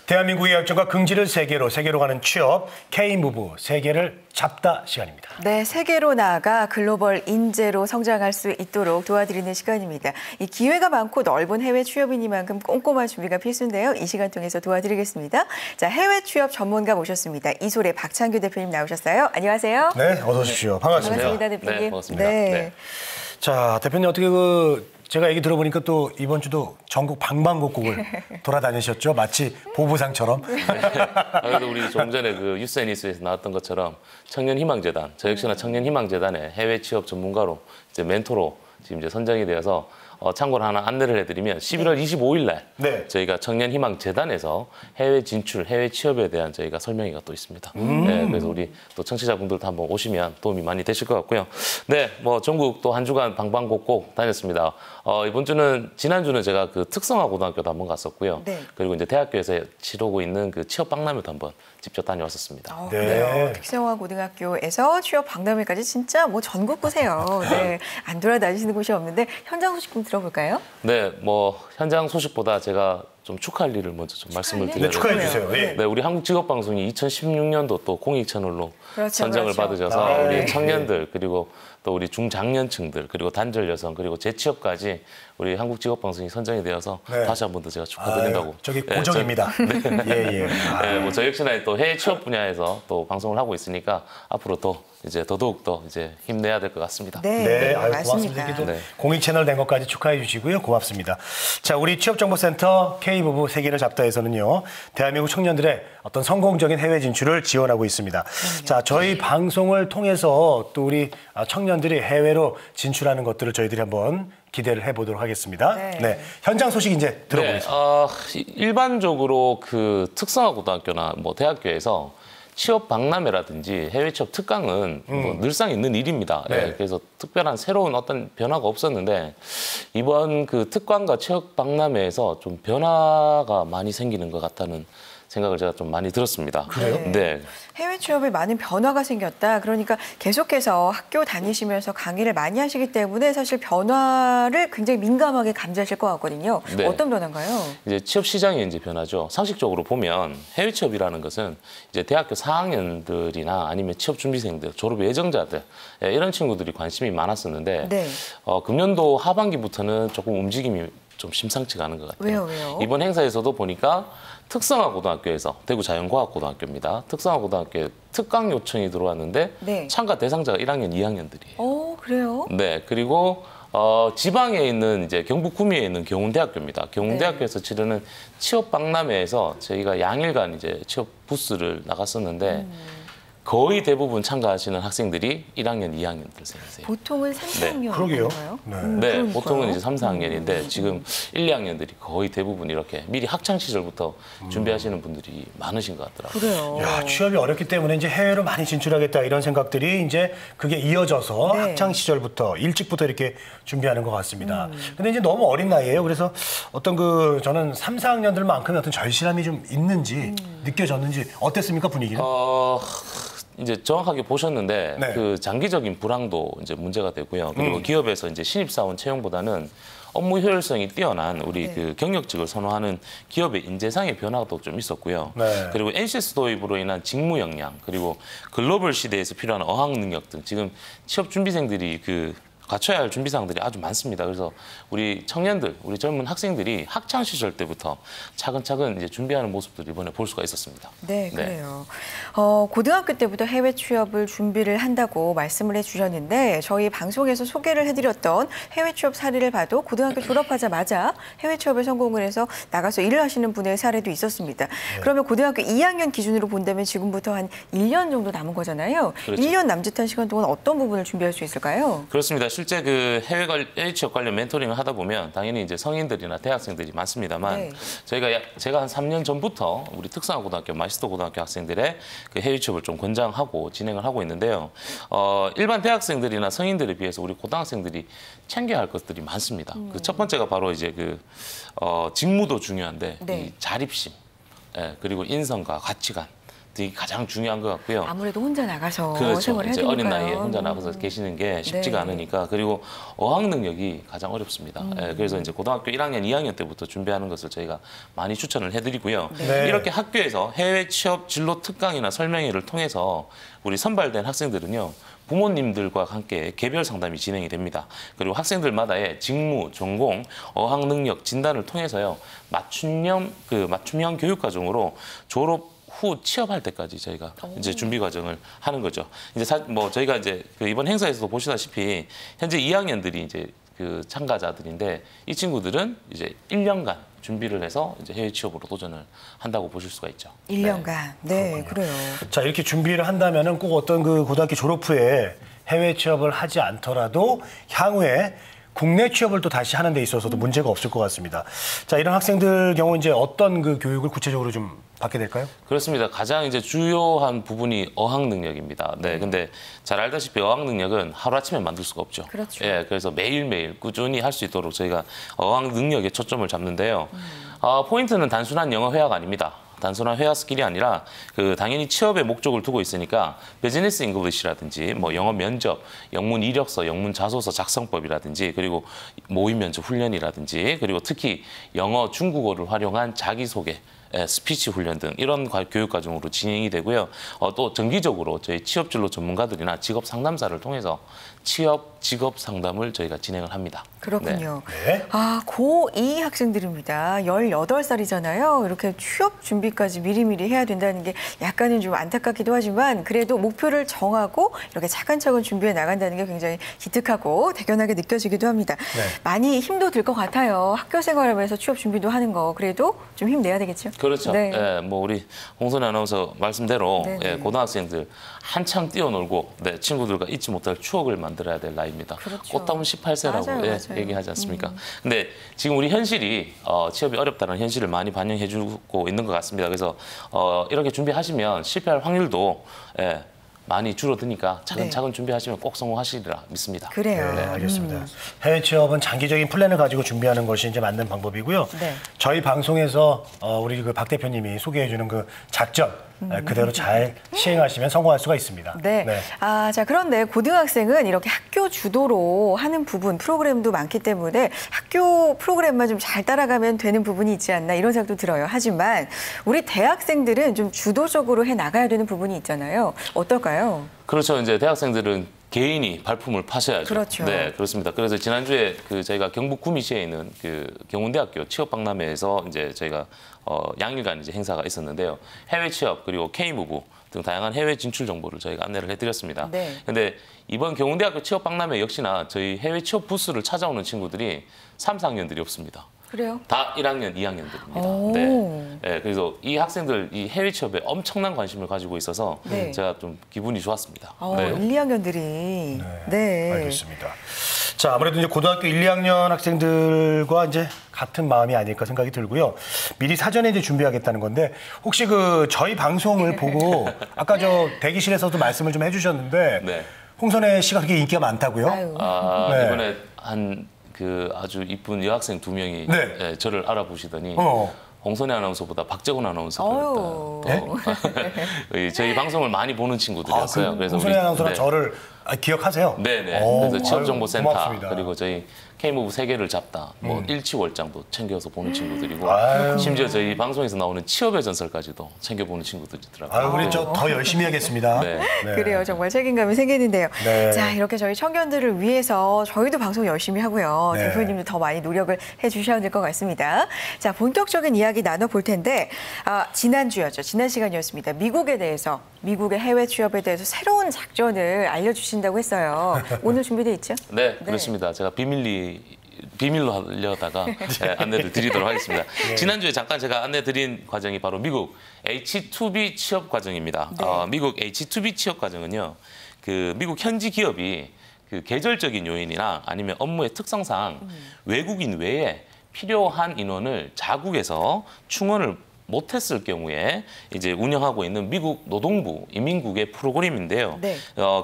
대한민국의 열정과 긍지를 세계로 가는 취업, K-무브 세계를 잡다 시간입니다. 네, 세계로 나아가 글로벌 인재로 성장할 수 있도록 도와드리는 시간입니다. 이 기회가 많고 넓은 해외 취업이니만큼 꼼꼼한 준비가 필수인데요. 이 시간 통해서 도와드리겠습니다. 자, 해외 취업 전문가 모셨습니다. 이솔의 박창규 대표님 나오셨어요. 안녕하세요. 네, 어서 오십시오. 반갑습니다. 반갑습니다, 대표님. 네, 반갑습니다. 네. 네. 자, 대표님 어떻게 제가 얘기 들어보니까 또 이번 주도 전국 방방곡곡을 돌아다니셨죠? 마치 보부상처럼. 그래도 우리 조금 전에 그 유스앤이스에서 나왔던 것처럼 청년희망재단, 저 역시나 청년희망재단의 해외 취업 전문가로 이제 멘토로 지금 이제 선정이 되어서 참고로 하나 안내를 해드리면 11월 25일 날 네. 저희가 청년희망재단에서 해외 진출, 해외 취업에 대한 저희가 설명회가 또 있습니다. 네, 그래서 우리 또 청취자분들도 한번 오시면 도움이 많이 되실 것 같고요. 네, 뭐 전국 또 한 주간 방방곡곡 다녔습니다. 이번 주는 지난주는 제가 그 특성화 고등학교도 한번 갔었고요. 네. 그리고 이제 대학교에서 치르고 있는 그 취업 박람회도 한번 직접 다녀왔었습니다. 네. 그래요. 특성화 고등학교에서 취업 박람회까지 진짜 뭐 전국구세요. 네, 안 돌아다니시는 곳이 없는데 현장 소식 좀 들어볼까요? 네, 뭐 현장 소식보다 제가 좀 축하할 일을 먼저 좀 말씀을 드려요. 네, 축하해 주세요. 예. 네, 우리 한국직업방송이 2016년도 또 공익채널로 선정을 받으셔서 우리 청년들 그리고 또 우리 중장년층들 그리고 단절 여성 그리고 재취업까지 우리 한국직업방송이 선정이 되어서 다시 한 번 더 제가 축하드린다고. 저기 고정입니다. 예. 네, 뭐 저 역시나 또 해외 취업 분야에서 또 방송을 하고 있으니까 앞으로 또 이제 더더욱 더 이제 힘내야 될 것 같습니다. 네, 아유, 고맙습니다. 이렇게 또 공익 채널 된 것까지 축하해 주시고요. 고맙습니다. 자, 우리 취업정보센터 K-무브 세계를 잡다에서는요, 대한민국 청년들의 어떤 성공적인 해외 진출을 지원하고 있습니다. 자, 저희 방송을 통해서 또 우리 청년들이 해외로 진출하는 것들을 저희들이 한번 기대를 해보도록 하겠습니다. 네. 현장 소식 이제 들어보겠습니다. 네, 일반적으로 그 특성화 고등학교나 뭐 대학교에서 취업 박람회라든지 해외 취업 특강은 뭐 늘상 있는 일입니다. 네. 네, 그래서 특별한 새로운 어떤 변화가 없었는데 이번 그 특강과 취업 박람회에서 좀 변화가 많이 생기는 것 같다는 생각을 제가 좀 많이 들었습니다. 그래요? 네. 해외 취업에 많은 변화가 생겼다. 그러니까 계속해서 학교 다니시면서 강의를 많이 하시기 때문에 사실 변화를 굉장히 민감하게 감지하실 것 같거든요. 네. 어떤 변화인가요? 이제 취업 시장이 이제 변하죠. 상식적으로 보면 해외 취업이라는 것은 이제 대학교 4학년들이나 아니면 취업 준비생들, 졸업 예정자들 이런 친구들이 관심이 많았었는데 금년도 하반기부터는 조금 움직임이 좀 심상치가 않은 것 같아요. 왜요? 이번 행사에서도 보니까 특성화 고등학교에서 대구 자연과학고등학교입니다. 특성화 고등학교에 특강 요청이 들어왔는데 참가 대상자가 1학년, 2학년들이에요. 그래요? 네, 그리고 지방에 있는 이제 경북 구미에 있는 경운대학교입니다. 경운대학교에서 치르는 취업 박람회에서 저희가 양일간 이제 취업 부스를 나갔었는데 거의 대부분 참가하시는 학생들이 1학년, 2학년들 생이세요. 보통은 3, 4학년. 그러게요. 네, 보통은 이제 3, 4학년인데 지금 1, 2학년들이 거의 대부분 이렇게 미리 학창 시절부터 준비하시는 분들이 많으신 것 같더라고요. 그래요. 야, 취업이 어렵기 때문에 이제 해외로 많이 진출하겠다 이런 생각들이 이제 그게 이어져서 학창 시절부터 일찍부터 이렇게 준비하는 것 같습니다. 근데 이제 너무 어린 나이에요. 그래서 어떤 저는 3, 4학년들만큼의 어떤 절실함이 좀 있는지 느껴졌는지 어땠습니까, 분위기는? 이제 정확하게 보셨는데 그 장기적인 불황도 이제 문제가 되고요. 그리고 기업에서 이제 신입사원 채용보다는 업무 효율성이 뛰어난 우리 그 경력직을 선호하는 기업의 인재상의 변화도 좀 있었고요. 그리고 NCS 도입으로 인한 직무 역량 그리고 글로벌 시대에서 필요한 어학 능력 등 지금 취업 준비생들이 갖춰야 할 준비사항들이 아주 많습니다. 그래서 우리 청년들, 우리 젊은 학생들이 학창 시절 때부터 차근차근 이제 준비하는 모습들을 이번에 볼 수가 있었습니다. 네, 그래요. 고등학교 때부터 해외 취업을 준비를 한다고 말씀을 해주셨는데 저희 방송에서 소개를 해드렸던 해외 취업 사례를 봐도 고등학교 졸업하자마자 해외 취업에 성공을 해서 나가서 일을 하시는 분의 사례도 있었습니다. 그러면 고등학교 2학년 기준으로 본다면 지금부터 한 1년 정도 남은 거잖아요. 그렇죠. 1년 남짓한 시간 동안 어떤 부분을 준비할 수 있을까요? 그렇습니다. 실제 그 해외 취업 관련 멘토링을 하다 보면 당연히 이제 성인들이나 대학생들이 많습니다만 제가 한 3년 전부터 우리 특성화 고등학교, 마시도 고등학교 학생들의 그 해외 취업을 좀 권장하고 진행을 하고 있는데요. 일반 대학생들이나 성인들에 비해서 우리 고등학생들이 챙겨야 할 것들이 많습니다. 그 첫 번째가 바로 이제 직무도 중요한데 이 자립심, 그리고 인성과 가치관, 되게 가장 중요한 것 같고요. 아무래도 혼자 나가서 그렇죠. 생활을 해야 이제 어린 되니까요. 나이에 혼자 나가서 계시는 게 쉽지가 네. 않으니까. 그리고 어학 능력이 가장 어렵습니다. 예, 그래서 이제 고등학교 1학년, 2학년 때부터 준비하는 것을 저희가 많이 추천을 해드리고요. 네. 이렇게 학교에서 해외 취업 진로 특강이나 설명회를 통해서 우리 선발된 학생들은요. 부모님들과 함께 개별 상담이 진행이 됩니다. 그리고 학생들마다의 직무, 전공, 어학 능력 진단을 통해서요. 맞춤형 교육 과정으로 졸업 후 취업할 때까지 저희가 이제 준비 과정을 하는 거죠. 이제 저희가 이제 이번 행사에서도 보시다시피 현재 2학년들이 이제 그 참가자들인데 이 친구들은 이제 1년간 준비를 해서 이제 해외 취업으로 도전을 한다고 보실 수가 있죠. 1년간. 네, 그래요. 자, 이렇게 준비를 한다면은 꼭 어떤 그 고등학교 졸업 후에 해외 취업을 하지 않더라도 향후에 국내 취업을 또 다시 하는 데 있어서도 문제가 없을 것 같습니다. 자, 이런 학생들 경우 이제 어떤 그 교육을 구체적으로 좀 받게 될까요? 그렇습니다. 가장 이제 주요한 부분이 어학 능력입니다. 네, 근데 잘 알다시피 어학 능력은 하루아침에 만들 수가 없죠. 그렇죠. 예, 그래서 매일매일 꾸준히 할 수 있도록 저희가 어학 능력에 초점을 잡는데요. 포인트는 단순한 영어 회화가 아닙니다. 단순한 회화 스킬이 아니라 당연히 취업의 목적을 두고 있으니까 비즈니스 잉글리시라든지 뭐 영어 면접, 영문 이력서, 영문 자소서 작성법이라든지 그리고 모의 면접 훈련이라든지 그리고 특히 영어, 중국어를 활용한 자기소개 스피치 훈련 등 이런 교육 과정으로 진행이 되고요. 또 정기적으로 저희 취업진로 전문가들이나 직업 상담사를 통해서 직업 상담을 저희가 진행을 합니다. 그렇군요. 네. 고2 학생들입니다. 18살이잖아요. 이렇게 취업 준비까지 미리미리 해야 된다는 게 약간은 좀 안타깝기도 하지만 그래도 목표를 정하고 이렇게 차근차근 준비해 나간다는 게 굉장히 기특하고 대견하게 느껴지기도 합니다. 네. 많이 힘도 들 것 같아요. 학교 생활하면서 취업 준비도 하는 거 그래도 좀 힘내야 되겠죠? 그렇죠. 네. 예, 뭐 우리 홍선희 아나운서 말씀대로 네. 고등학생들 한참 뛰어놀고 친구들과 잊지 못할 추억을 만들어야 될 나이입니다. 그렇죠. 꽃다운 18세라고 맞아요. 얘기하지 않습니까? 근데 지금 우리 현실이 취업이 어렵다는 현실을 많이 반영해주고 있는 것 같습니다. 그래서 이렇게 준비하시면 실패할 확률도 많이 줄어드니까 차근차근 준비하시면 꼭 성공하시리라 믿습니다. 그래요. 네, 알겠습니다. 해외 취업은 장기적인 플랜을 가지고 준비하는 것이 이제 맞는 방법이고요. 네. 저희 방송에서 우리 그 박 대표님이 소개해주는 그 작전 그대로 잘 시행하시면 성공할 수가 있습니다. 네. 자, 그런데 고등학생은 이렇게 학교 주도로 하는 부분, 프로그램도 많기 때문에 학교 프로그램만 좀 잘 따라가면 되는 부분이 있지 않나 이런 생각도 들어요. 하지만 우리 대학생들은 좀 주도적으로 해 나가야 되는 부분이 있잖아요. 어떨까요? 그렇죠. 이제 대학생들은 개인이 발품을 파셔야죠. 그렇죠. 네, 그렇습니다. 그래서 지난주에 저희가 경북 구미시에 있는 경운대학교 취업박람회에서 이제 저희가 양일간 이제 행사가 있었는데요. 해외 취업 그리고 K무브 등 다양한 해외 진출 정보를 저희가 안내를 해드렸습니다. 네. 근데 이번 경운대학교 취업박람회 역시나 저희 해외 취업 부스를 찾아오는 친구들이 3, 4학년들이 없습니다. 그래요? 다 1학년, 2학년들입니다. 네, 그래서 이 학생들 이 해외 취업에 엄청난 관심을 가지고 있어서 제가 좀 기분이 좋았습니다. 1, 2학년들이. 네. 알겠습니다. 자, 아무래도 이제 고등학교 1, 2학년 학생들과 이제 같은 마음이 아닐까 생각이 들고요. 미리 사전에 이제 준비하겠다는 건데 혹시 저희 방송을 보고 아까 대기실에서도 말씀을 좀 해주셨는데 홍선혜 씨가 그렇게 인기가 많다고요? 아유. 이번에 아주 이쁜 여학생 2명이 저를 알아보시더니 홍선혜 아나운서보다 박재곤 아나운서가 저희 방송을 많이 보는 친구들이었어요. 그래서 홍선혜 아나운서가 저를 기억하세요? 네네. 그래서 취업정보센터 고맙습니다. 그리고 저희 K무브 세계를 잡다 일치월장도 챙겨서 보는 친구들이고 심지어 저희 방송에서 나오는 취업의 전설까지도 챙겨보는 친구들이더라고요. 우리 더 열심히 하겠습니다. 네. 그래요. 정말 책임감이 생기는데요. 네. 자, 이렇게 저희 청년들을 위해서 저희도 방송 열심히 하고요. 네. 대표님도 더 많이 노력을 해주셔야 될 것 같습니다. 자, 본격적인 이야기 나눠볼 텐데 지난주였죠. 지난 시간이었습니다. 미국에 대해서, 미국의 해외 취업에 대해서 새로운 작전을 알려주신다고 했어요. 오늘 준비돼 있죠? 네, 그렇습니다. 제가 비밀로 하려다가 안내를 드리도록 하겠습니다. 지난주에 잠깐 제가 안내드린 과정이 바로 미국 H2B 취업 과정입니다. 미국 H2B 취업 과정은요, 미국 현지 기업이 계절적인 요인이나 아니면 업무의 특성상 외국인 외에 필요한 인원을 자국에서 충원을 못했을 경우에 이제 운영하고 있는 미국 노동부 이민국의 프로그램인데요. 네.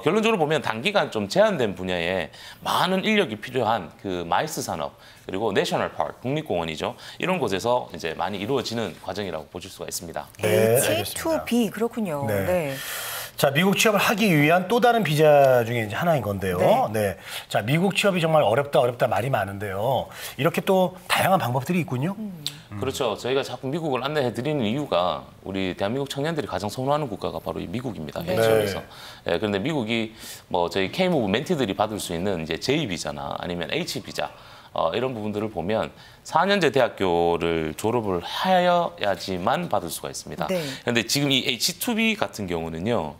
결론적으로 보면 단기간 좀 제한된 분야에 많은 인력이 필요한 그 마이스 산업 그리고 내셔널 파크 국립공원이죠. 이런 곳에서 이제 많이 이루어지는 과정이라고 보실 수가 있습니다. 네, H2B 그렇군요. 네. 네. 자, 미국 취업을 하기 위한 또 다른 비자 중에 이제 하나인 건데요. 네. 네. 자, 미국 취업이 정말 어렵다 말이 많은데요. 이렇게 또 다양한 방법들이 있군요. 그렇죠. 저희가 자꾸 미국을 안내해 드리는 이유가 우리 대한민국 청년들이 가장 선호하는 국가가 바로 이 미국입니다. 네. 취업에서. 예, 그런데 미국이 뭐 저희 K무브 멘티들이 받을 수 있는 이제 J 비자나 아니면 H 비자 이런 부분들을 보면 4년제 대학교를 졸업을 하여야지만 받을 수가 있습니다. 네. 그런데 지금 이 H2B 같은 경우는요.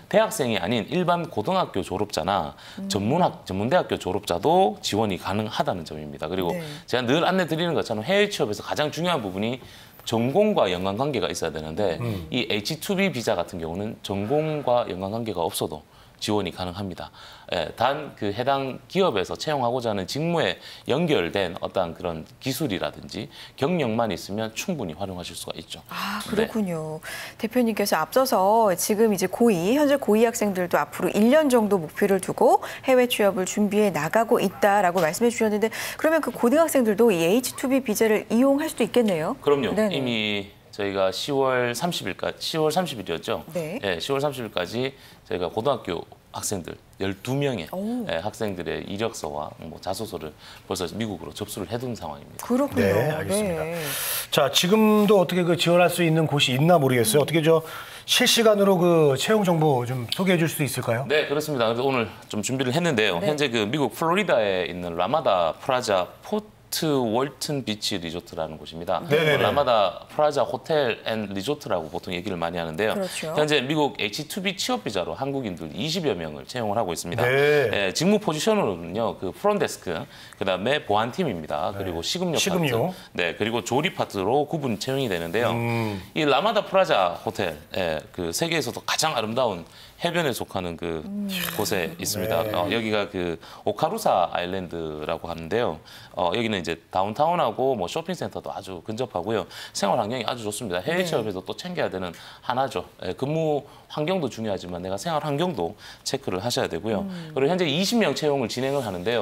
대학생이 아닌 일반 고등학교 졸업자나 전문대학교 졸업자도 지원이 가능하다는 점입니다. 그리고 네. 제가 늘 안내 드리는 것처럼 해외 취업에서 가장 중요한 부분이 전공과 연관관계가 있어야 되는데 이 H2B 비자 같은 경우는 전공과 연관관계가 없어도 지원이 가능합니다. 예, 단 그 해당 기업에서 채용하고자 하는 직무에 연결된 어떤 그런 기술이라든지 경력만 있으면 충분히 활용하실 수가 있죠. 아, 그렇군요. 대표님께서 앞서서 지금 이제 현재 고2 학생들도 앞으로 1년 정도 목표를 두고 해외 취업을 준비해 나가고 있다라고 말씀해 주셨는데 그러면 그 고등학생들도 이 H2B 비자를 이용할 수도 있겠네요. 그럼요. 네네. 이미 저희가 10월 30일이었죠. 네. 예, 10월 30일까지 저희가 고등학교 학생들 12명의 학생들의 이력서와 뭐 자소서를 벌써 미국으로 접수를 해둔 상황입니다. 그렇군요. 네, 알겠습니다. 네. 자, 지금도 어떻게 그 지원할 수 있는 곳이 있나 모르겠어요. 어떻게 실시간으로 그 채용 정보 좀 소개해 줄 수 있을까요? 네, 그렇습니다. 그래서 오늘 좀 준비를 했는데요. 네. 현재 그 미국 플로리다에 있는 라마다 프라자 포트 월튼 비치 리조트라는 곳입니다. 네네네. 라마다 프라자 호텔 앤 리조트라고 보통 얘기를 많이 하는데요. 그렇죠. 현재 미국 H2B 취업 비자로 한국인들 20여 명을 채용을 하고 있습니다. 네. 예, 직무 포지션으로는요, 그 프론데스크, 그다음에 보안팀입니다. 그리고 식음료 파트, 네, 그리고 조리 파트로 구분 채용이 되는데요. 이 라마다 프라자 호텔, 그 세계에서도 가장 아름다운 해변에 속하는 그 곳에 있습니다. 네. 여기가 그 오카루사 아일랜드라고 하는데요. 여기는 이제 다운타운하고 뭐 쇼핑센터도 아주 근접하고요. 생활 환경이 아주 좋습니다. 해외 취업에서 또 챙겨야 되는 하나죠. 근무 환경도 중요하지만 내가 생활 환경도 체크를 하셔야 되고요. 그리고 현재 20명 채용을 진행을 하는데요.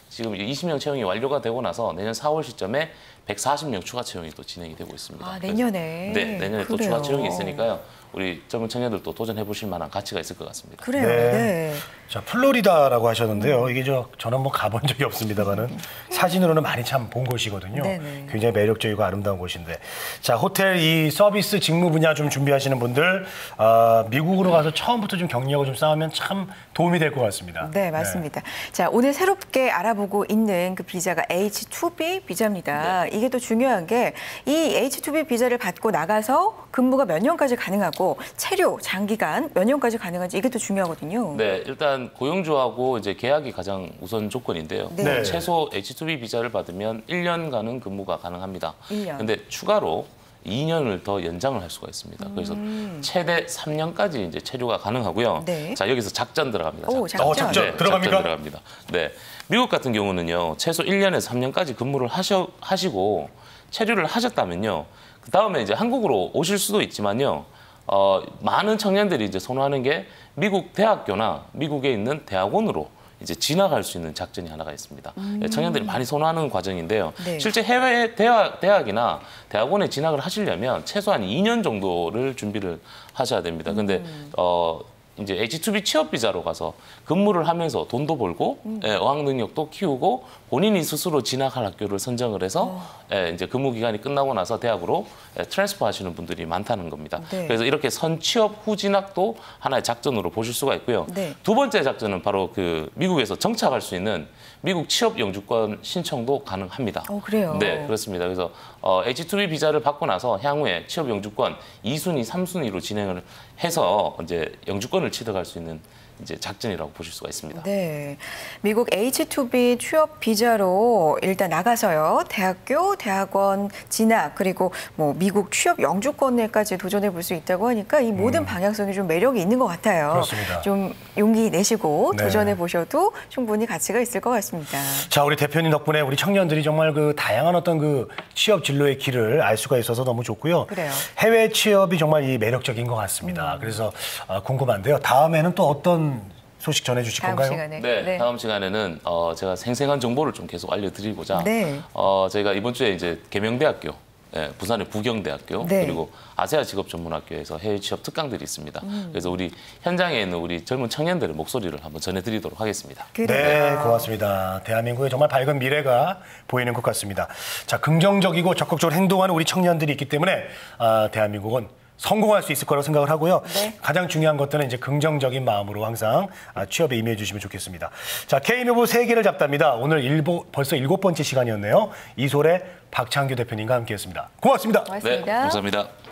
지금 20명 채용이 완료가 되고 나서 내년 4월 시점에 140명 추가 채용이 또 진행이 되고 있습니다. 아, 내년에. 네, 내년에 또 그래요. 추가 채용이 있으니까요. 우리 젊은 청년들도 도전해 보실 만한 가치가 있을 것 같습니다. 그래요. 네. 네. 자, 플로리다라고 하셨는데요. 이게 저는 뭐 가본 적이 없습니다만은 사진으로는 많이 참 본 곳이거든요. 네네. 굉장히 매력적이고 아름다운 곳인데. 자, 호텔 이 서비스 직무 분야 좀 준비하시는 분들 미국으로 가서 처음부터 좀 경력을 좀 쌓으면 참 도움이 될 것 같습니다. 네, 맞습니다. 자, 오늘 새롭게 알아보고 있는 그 비자가 H2B 비자입니다. 네. 이게 또 중요한 게 이 H2B 비자를 받고 나가서 근무가 몇 년까지 가능하고 체류 장기간 몇 년까지 가능한지 이게 또 중요하거든요. 네, 일단 고용주하고 이제 계약이 가장 우선 조건인데요. 네. 최소 H2B 비자를 받으면 1년간은 근무가 가능합니다. 1년. 근데 추가로 2년을 더 연장을 할 수가 있습니다. 그래서 최대 3년까지 이제 체류가 가능하고요. 네. 자, 여기서 작전 들어갑니다. 오, 작전. 작전. 네, 들어갑니까? 작전 들어갑니다. 네. 미국 같은 경우는요. 최소 1년에서 3년까지 근무를 하시고 체류를 하셨다면요. 그다음에 이제 한국으로 오실 수도 있지만요. 많은 청년들이 이제 선호하는 게 미국 대학교나 미국에 있는 대학원으로 이제 진학할 수 있는 작전이 하나가 있습니다. 청년들이 많이 선호하는 과정인데요. 네. 실제 해외 대학이나 대학원에 진학을 하시려면 최소한 2년 정도를 준비를 하셔야 됩니다. 근데 이제 H2B 취업 비자로 가서 근무를 하면서 돈도 벌고 어학 능력도 키우고 본인이 스스로 진학할 학교를 선정을 해서 이제 근무 기간이 끝나고 나서 대학으로 트랜스퍼 하시는 분들이 많다는 겁니다. 네. 그래서 이렇게 선취업 후 진학도 하나의 작전으로 보실 수가 있고요. 네. 두 번째 작전은 바로 그 미국에서 정착할 수 있는 미국 취업 영주권 신청도 가능합니다. 그래요? 네, 그렇습니다. 그래서 H2B 비자를 받고 나서 향후에 취업 영주권 2순위, 3순위로 진행을 해서 이제 영주권을 취득할 수 있는 이제 작전이라고 보실 수가 있습니다. 네, 미국 H-2B 취업 비자로 일단 나가서요. 대학교, 대학원 진학 그리고 뭐 미국 취업 영주권에까지 도전해 볼 수 있다고 하니까 이 모든 방향성이 좀 매력이 있는 것 같아요. 그렇습니다. 좀 용기 내시고 네. 도전해 보셔도 충분히 가치가 있을 것 같습니다. 자, 우리 대표님 덕분에 우리 청년들이 정말 그 다양한 어떤 그 취업 진로의 길을 알 수가 있어서 너무 좋고요. 그래요. 해외 취업이 정말 이 매력적인 것 같습니다. 그래서 궁금한데요. 다음에는 또 어떤 소식 전해주실 다음 건가요? 시간에. 네, 다음 시간에는 제가 생생한 정보를 좀 계속 알려드리고자 네. 저희가 이번 주에 이제 계명대학교, 부산의 부경대학교 네. 그리고 아세아 직업전문학교에서 해외 취업 특강들이 있습니다. 그래서 우리 현장에 있는 우리 젊은 청년들의 목소리를 한번 전해드리도록 하겠습니다. 네, 고맙습니다. 대한민국의 정말 밝은 미래가 보이는 것 같습니다. 자, 긍정적이고 적극적으로 행동하는 우리 청년들이 있기 때문에 대한민국은 성공할 수 있을 거라고 생각을 하고요. 네. 가장 중요한 것들은 이제 긍정적인 마음으로 항상 취업에 임해 주시면 좋겠습니다. 자, K무브 세계를 잡답니다. 오늘 벌써 7번째 시간이었네요. 이솔의 박창규 대표님과 함께했습니다. 고맙습니다. 고맙습니다. 네, 감사합니다.